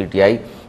PTI।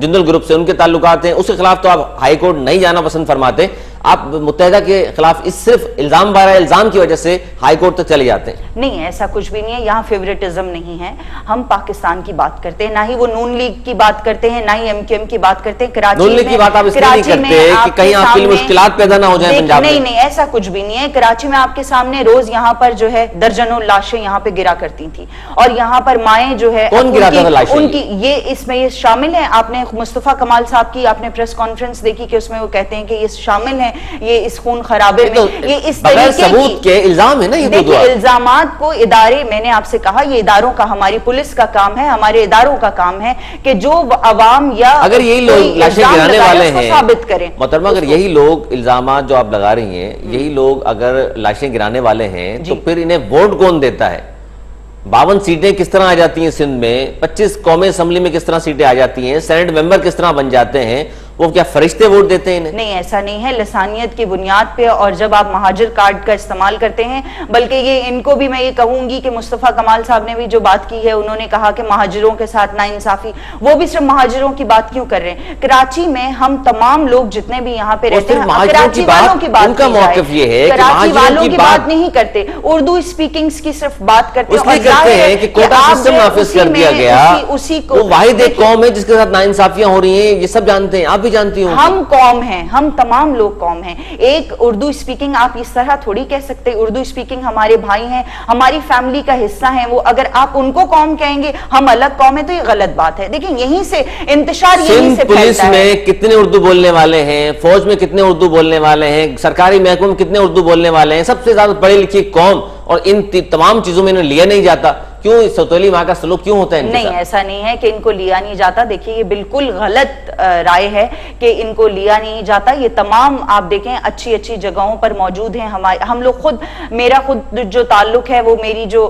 Jindal group سے ان کے تعلقات ہیں، اس کے خلاف تو آپ ہائی کورٹ نہیں جانا پسند فرماتے، آپ متحدہ کے خلاف اس صرف الزام بارہ الزام کی وجہ سے ہائی کورٹ تک چلے جاتے ہیں؟ نہیں، ایسا کچھ بھی نہیں ہے، یہاں فیوریٹزم نہیں ہے، ہم پاکستان کی بات کرتے ہیں، نہ ہی وہ نون لیگ کی بات کرتے ہیں، نہ ہی ایم کیو ایم کی بات کرتے ہیں۔ کراچی نون لیگ کی بات آپ اس لیے نہیں کرتے کہ کہیں آپ کے لیے مشکلات پیدا نہ ہو جائیں پنجاب میں؟ نہیں، ایسا کچھ بھی نہیں ہے۔ کراچی میں آپ کے سامنے روز یہاں پر جو ہے درجنوں لاشیں یہاں پہ گرا کرتی تھی، اور یہاں پر مائیں جو ہے کون گراتا تھا لاشیں؟ ان کی اس میں یہ شامل ہے۔ آپ نے مصطفیٰ کمال صاحب کی آپ نے پریس کانفرنس دیکھی کہ اس میں وہ کہتے ہیں کہ یہ شامل ہیں، یہ اس خون خرابے میں، یہ اس بغیر ثبوت کے الزام ہے نا یہ تو دیکھیں الزامات کو ادارے، میں نے آپ سے کہا یہ اداروں کا، ہماری پولیس کا کام ہے، ہمارے اداروں کا کام ہے کہ جو عوام یا اگر یہی لوگ لاشیں گرانے والے ہیں ثابت کریں۔ محترمہ، اگر یہی لوگ الزامات جو آپ لگا رہی ہیں، یہی لوگ اگر لاشیں گرانے والے ہیں تو پھر انہیں ووٹ کون دیتا ہے؟ 52 سیٹیں کس طرح آ جاتی ہیں سندھ میں؟ 25 قومی اسمبلی میں کس طرح سیٹیں آ جاتی ہیں؟ سینٹ ممبر کس طرح بن جاتے ہیں؟ وہ کیا فرشتے ووٹ دیتے ہیں انہیں؟ نہیں، ایسا نہیں ہے، لسانیت کی بنیاد پہ، اور جب آپ مہاجر کارڈ کا استعمال کرتے ہیں، بلکہ یہ ان کو بھی میں یہ کہوں گی کہ مصطفیٰ کمال صاحب نے بھی جو بات کی ہے، انہوں نے کہا کہ مہاجروں کے ساتھ ناانصافی، وہ بھی صرف مہاجروں کی بات کیوں کر رہے ہیں؟ کراچی میں ہم تمام لوگ جتنے بھی یہاں پہ رہتے ہیں، کراچی والوں کی بات ان کا موقف یہ ہے کہ کراچی والوں کی بات نہیں کرتے، اردو اسپیکنگز کی صرف بات کرتے ہیں، اس لیے کرتے ہیں کہ کوٹا سسٹم نافذ کر دیا گیا، وہ واحد ایک قوم ہے جس کے ساتھ ناانصافیاں ہو رہی ہیں، یہ سب جانتے ہیں، آپ بھی جانتی ہوں۔ ہم قوم ہیں، ہم تمام لوگ قوم ہیں۔ ایک اردو اسپیکنگ آپ اس طرح تھوڑی کہہ سکتے، اردو اسپیکنگ ہمارے بھائی ہیں، ہماری فیملی کا حصہ ہیں وہ، اگر آپ ان کو قوم کہیں گے ہم الگ قوم ہیں تو یہ غلط بات ہے۔ دیکھیں یہیں سے انتشار یہیں سے پولیس پھیلتا ہے۔ میں کتنے اردو بولنے والے ہیں، فوج میں کتنے اردو بولنے والے ہیں، سرکاری محکموں میں کتنے اردو بولنے والے ہیں، سب سے زیادہ پڑھی لکھی قوم، اور ان تمام چیزوں میں انہیں لیا نہیں جاتا، کیوں اس سوتیلی ماں کا سلوک کیوں ہوتا ہے؟ نہیں، ایسا نہیں ہے کہ ان کو لیا نہیں جاتا، دیکھیں یہ بالکل غلط رائے ہے کہ ان کو لیا نہیں جاتا، یہ تمام آپ دیکھیں اچھی اچھی جگہوں پر موجود ہیں، ہم لوگ خود، میرا خود جو تعلق ہے وہ میری جو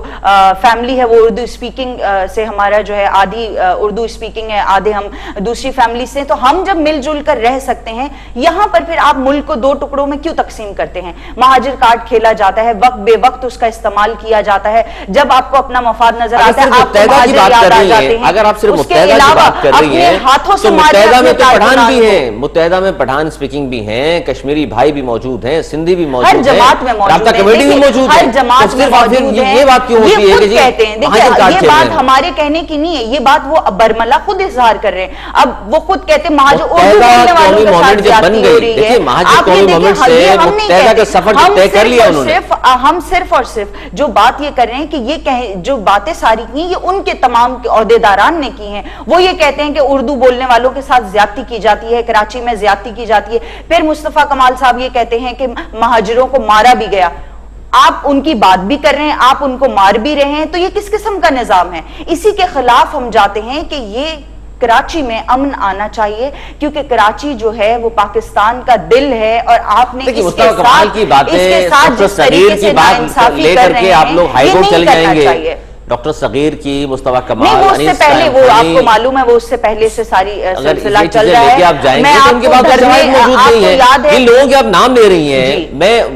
فیملی ہے وہ اردو اسپیکنگ سے، ہمارا جو ہے آدھی اردو اسپیکنگ ہے، آدھے ہم دوسری فیملی سے، تو ہم جب مل جل کر رہ سکتے ہیں یہاں پر، پھر آپ ملک کو دو ٹکڑوں میں کیوں تقسیم کرتے ہیں؟ مہاجر کارڈ کھیلا جاتا ہے، وقت بے وقت اس کا استعمال کیا جاتا ہے، جب آپ کو اپنا مفاد نظر آتا ہے آپ کو مہاجر یاد آ جاتے ہیں۔ اگر آپ صرف متحدہ کی بات کر رہی ہیں تو متحدہ میں تو پٹھان بھی ہیں، متحدہ میں پٹھان اسپیکنگ بھی ہیں، کشمیری بھائی بھی موجود ہیں، سندھی بھی موجود ہیں، ہر جماعت میں موجود ہیں، رابطہ کمیٹی بھی موجود ہے، ہر جماعت میں موجود ہیں۔ یہ بات کیوں ہوتی ہے کہ جی یہ بات ہمارے کہنے کی نہیں ہے، یہ بات وہ برملا خود اظہار کر رہے ہیں، اب وہ خود کہتے ہیں مہاجر اردو بولنے والوں کے ساتھ زیادتی ہو رہی ہے۔ مہاجر قومی مومنٹ سے متحدہ کا سفر طے کر لیا انہوں نے۔ ہم صرف اور صرف جو بات یہ کر رہے ہیں کہ یہ جو باتیں ساری کی یہ ان کے تمام عہدیداران نے کی ہیں، وہ یہ کہتے ہیں کہ اردو بولنے والوں کے ساتھ زیادتی کی جاتی ہے، کراچی میں زیادتی کی جاتی ہے، پھر مصطفیٰ کمال صاحب یہ کہتے ہیں کہ مہاجروں کو مارا بھی گیا، آپ ان کی بات بھی کر رہے ہیں، آپ ان کو مار بھی رہے ہیں، تو یہ کس قسم کا نظام ہے؟ اسی کے خلاف ہم جاتے ہیں کہ یہ کراچی میں امن آنا چاہیے، کیونکہ کراچی جو ہے وہ پاکستان کا دل ہے، اور آپ نے اس کے ساتھ جس طریقے سے ناانصافی کر رہے ہیں یہ نہیں کرنا چاہیے۔ ڈاکٹر صغیر کی، مصطفیٰ کمال، نہیں، وہ اس سے پہلے، وہ آپ کو معلوم ہے وہ اس سے پہلے سے ساری سلسلہ چل رہا ہے، آپ جائیں گے تو ان کے بعد شواہد موجود نہیں ہیں، جن لوگوں کے آپ نام لے رہی ہیں،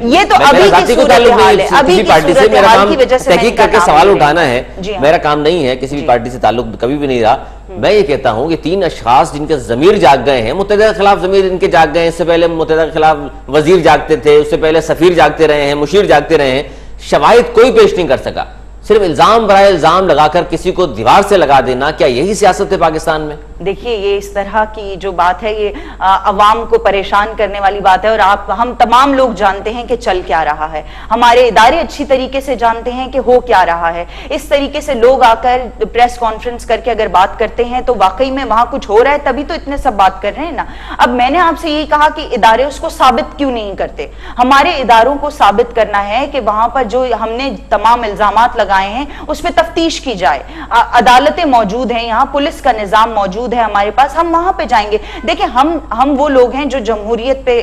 یہ تو ابھی کی صورتحال ہے، ابھی کی صورتحال کی وجہ سے تحقیق کر کے سوال اٹھانا ہے، میرا کام نہیں ہے، کسی بھی پارٹی سے تعلق کبھی بھی نہیں رہا۔ میں یہ کہتا ہوں کہ 3 اشخاص جن کے ضمیر جاگ گئے ہیں، متحدہ کے خلاف ضمیر ان کے جاگ گئے ہیں، اس سے پہلے متحدہ کے خلاف وزیر جاگتے تھے، اس سے پہلے سفیر جاگتے رہے ہیں، مشیر جاگتے رہے ہیں، شواہد کوئی پیش نہیں کر سکا، صرف الزام برائے الزام لگا کر کسی کو دیوار سے لگا دینا، کیا یہی سیاست ہے پاکستان میں؟ دیکھیے یہ اس طرح کی جو بات ہے یہ عوام کو پریشان کرنے والی بات ہے، اور ہم تمام لوگ جانتے ہیں کہ چل کیا رہا ہے، ہمارے ادارے اچھی طریقے سے جانتے ہیں کہ ہو کیا رہا ہے۔ اس طریقے سے لوگ آ کر پریس کانفرنس کر کے اگر بات کرتے ہیں تو واقعی میں وہاں کچھ ہو رہا ہے، تبھی تو اتنے سب بات کر رہے ہیں نا۔ اب میں نے آپ سے یہی کہا کہ ادارے اس کو ثابت کیوں نہیں کرتے؟ ہمارے اداروں کو ثابت کرنا ہے کہ وہاں پر جو ہم نے تمام الزامات لگائے ہیں اس پہ تفتیش کی جائے، عدالتیں موجود ہیں یہاں، پولیس کا نظام موجود ہے ہمارے پاس، ہم وہاں پہ جائیں گے۔ دیکھیں ہم وہ لوگ ہیں جو جمہوریت پہ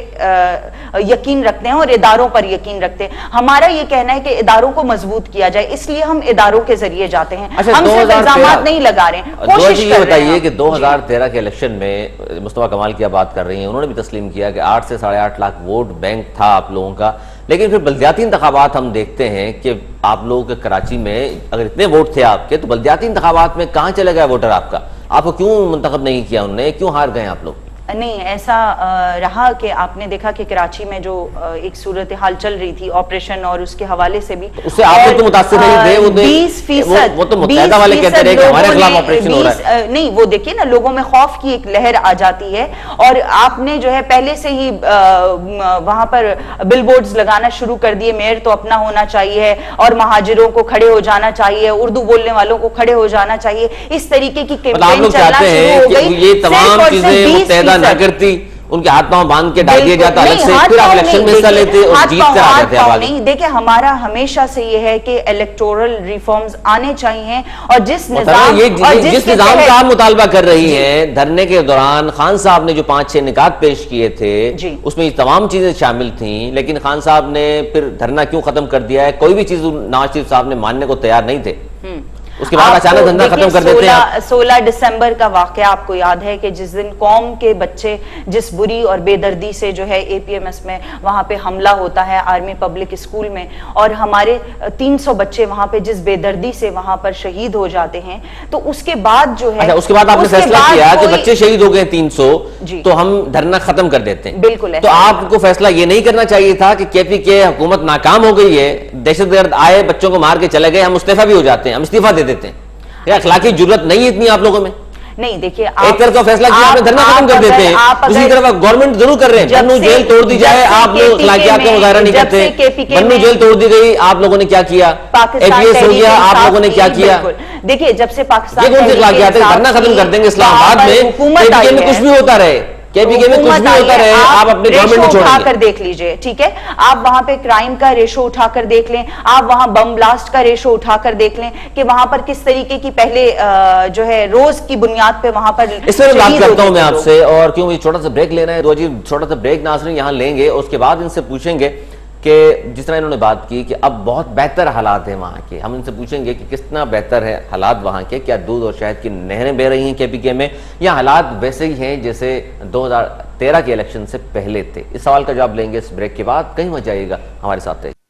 یقین رکھتے ہیں اور اداروں پر یقین رکھتے ہیں، ہمارا یہ کہنا ہے کہ اداروں کو مضبوط کیا جائے، اس لیے ہم اداروں کے ذریعے جاتے ہیں، ہم صرف الزامات نہیں لگا رہے ہیں، کوشش کر رہے ہیں۔ یہ بتائیے کہ 2013 کے الیکشن میں مصطفیٰ کمال کی بات کر رہی ہیں، انہوں نے بھی تسلیم کیا کہ 8 سے 8.5 لاکھ ووٹ بینک تھا آپ لوگوں کا، لیکن پھر بلدیاتی انتخابات ہم دیکھتے ہیں کہ آپ لوگوں کے کراچی میں اگر اتنے ووٹ تھے آپ کے تو بلدیاتی انتخابات میں کہاں چلے گیا ووٹر آپ کا؟ آپ کو کیوں منتخب نہیں کیا انہوں نے؟ کیوں ہار گئے آپ لوگ؟ نہیں، ایسا رہا کہ آپ نے دیکھا کہ کراچی میں جو ایک صورتحال چل رہی تھی آپریشن اور اس کے حوالے سے بھی، اس سے آپ تو متاثر نہیں تھے، 20% وہ تو متحدہ والے کہتے رہے کہ ہمارے خلاف آپریشن ہو رہا ہے. نہیں، وہ دیکھیے نا، لوگوں میں خوف کی ایک لہر آ جاتی ہے، اور آپ نے جو ہے پہلے سے ہی وہاں پر بل بورڈز لگانا شروع کر دیے، میئر تو اپنا ہونا چاہیے اور مہاجروں کو کھڑے ہو جانا چاہیے، اردو بولنے والوں کو کھڑے ہو جانا چاہیے، اس طریقے کی کیمپین چلنا شروع ہو گئی. یہ تمام چیزیں متحدہ نہ کرتی، ان کے ہاتھ پاؤں باندھ کے ڈال دیا جاتا الگ سے، پھر آپ الیکشن میں حصہ لیتے اور جیت کر آ جاتے آگے. نہیں، دیکھیں ہمارا ہمیشہ سے یہ ہے کہ الیکٹورل ریفارمز آنے چاہیے، اور جس نظام کا آپ مطالبہ کر رہی ہیں، دھرنے کے دوران خان صاحب نے جو 5-6 نکات پیش کیے تھے اس میں یہ تمام چیزیں شامل تھیں، لیکن خان صاحب نے پھر دھرنا کیوں ختم کر دیا ہے؟ کوئی بھی چیز نواز شریف صاحب نے ماننے کو تیار نہیں تھے، اس کے بعد اچانک دھرنا ختم کر دیتے ہیں. 16 دسمبر کا واقعہ آپ کو یاد ہے کہ جس دن قوم کے بچے جس بری اور بے دردی سے جو ہے اے پی ایم ایس میں وہاں پہ حملہ ہوتا ہے آرمی پبلک اسکول میں، اور ہمارے 300 بچے وہاں پہ جس بے دردی سے وہاں پر شہید ہو جاتے ہیں، تو اس کے بعد جو ہے اس کے بعد آپ نے فیصلہ کیا کہ بچے شہید ہو گئے 300 تو ہم دھرنا ختم کر دیتے ہیں. بالکل. تو آپ کو فیصلہ یہ نہیں کرنا چاہیے تھا کہ کے پی کے حکومت ناکام ہو گئی ہے، دہشت گرد آئے بچوں کو مار کے چلے گئے، ہم استعفیٰ بھی ہو جاتے ہیں، ہم استعفیٰ دے دیتے ہیں؟ کیا اخلاقی جرت نہیں اتنی آپ لوگوں میں؟ نہیں، دیکھیے ایک طرف کا فیصلہ کیا آپ نے دھرنا ختم کر دیتے ہیں، دوسری طرف گورنمنٹ ضرور کر رہے ہیں بنو جیل توڑ دی جائے، آپ لوگ اخلاقیات کا مظاہرہ نہیں کرتے. بنو جیل توڑ دی گئی، آپ لوگوں نے کیا کیا؟ اے پی ایس ہو گیا، آپ لوگوں نے کیا کیا؟ دیکھیے جب سے پاکستان یہ کون سی اخلاقیات ہے؟ دھرنا ختم کر دیں گے اسلام آباد میں، کے پی کے میں کچھ بھی ہوتا رہے، کے پی کے میں کچھ بھی ہوتا رہے، آپ اپنے گورنمنٹ میں چھوڑیں اٹھا کر دیکھ لیجئے، ٹھیک ہے؟ آپ وہاں پہ کرائم کا ریشو اٹھا کر دیکھ لیں، آپ وہاں بم بلاسٹ کا ریشو اٹھا کر دیکھ لیں کہ وہاں پر کس طریقے کی پہلے جو ہے روز کی بنیاد پہ وہاں پر اس میں بات کرتا ہوں میں آپ سے. اور کیوں یہ چھوٹا سا بریک لینا ہے روجی، چھوٹا سا بریک ناظرین یہاں لیں گے، اس کے بعد ان سے پوچھیں گے کہ جس طرح انہوں نے بات کی کہ اب بہت بہتر حالات ہیں وہاں کے، ہم ان سے پوچھیں گے کہ کتنا بہتر ہے حالات وہاں کے، کیا دودھ اور شہد کی نہریں بہ رہی ہیں کے پی کے میں، یا حالات ویسے ہی ہیں جیسے 2013 کے الیکشن سے پہلے تھے؟ اس سوال کا جواب لیں گے اس بریک کے بعد. کہیں مت جائیے گا، ہمارے ساتھ رہیے.